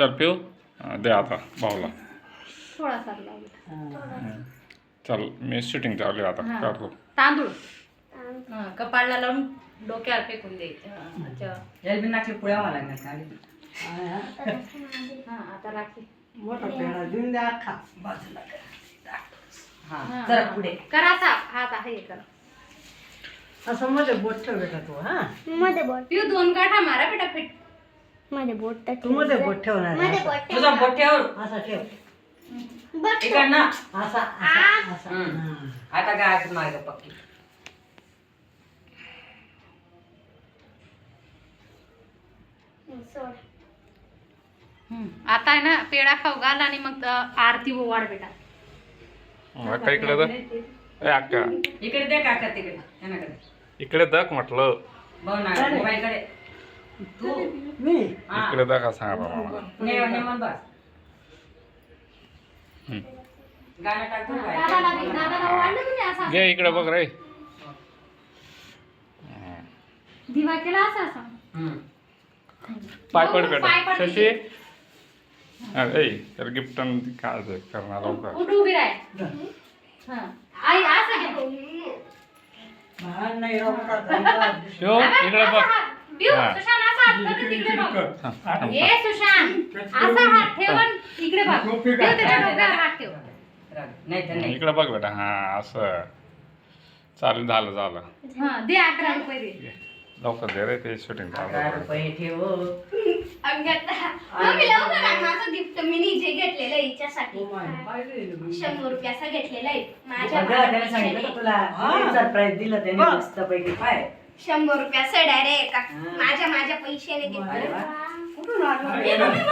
चल पिऊ दे आता भाऊला. थोडासा लावला. चल मी शूटिंग चालू आहे आता काढतो. तांदूळ कपाळला लावून डोक्यावर फेकून द्यायचं. अच्छा याला बी नाकली पुळ्या मला लागणार खाली. हा आता राखी मोठा पेढा देऊन द्या अख्खा बाजूला. हा जरा पुढे करा साप हात आहे करा. असं मध्ये बोट ठेव बेटा तू. हा मध्ये बोट पिऊ 2 काठा मारा बेटा फिट. मध्ये बोट तर तू मध्ये बोट ठेवणार मध्ये आहे. बोट तुझा बोट ठेव असा ठेव. बघ इकडनं असा असा असा. आता काय आज मागे पक्की. सोड. आता आहे ना पेढा खाऊ घाल आणि मग आरती ओवाळ बेटा. अक्का इकडे दक. ए अक्का इकडे दे काका तिकडे त्यानाकडे. इकडे दक म्हटलं. भाऊ ना मोबाईल कडे. तू मी इकडे दका सांगा बाबा. नेमन बस. गाणं टाकतो दादाला ओवाळलं तुम्ही असं घे इकडे बघ रे. दिवा केला असं असं. पाय पड पाय बेटा पड. शशी. अरे तर गिफ्ट काय करणार लवकर. उठ उभी राह. हा आई असं घे. नाही राहू पिऊ इकडे बघ. पिऊ हा. सुशांत असा हात कर तिकडे बघ. हा, ए सुशांत असा हात ठेवून इकडे बघ. पिऊ त्याच्या डोक्यावर हात ठेव. नाही तर नाही. इकडे बघ बेटा. हा असं चालू झालं. हा दे 11 रुपये दे. लवकर दे रे ते शूटिंग चालू आहे. रुपये ठेव. मम्मी लवकर आण माझं गिफ्ट मी निजे घेतलेलं आहे हिच्यासाठी. 100 रुपयाचा घेतलेला आहे माझ्या त्याने सांगितलं का तुला सरप्राईज दिलं त्याने मस्त पैकी. काय 100 रुपयाचं डायरेक्ट माझ्या पैशाने घेतलं. कुठून आणलं?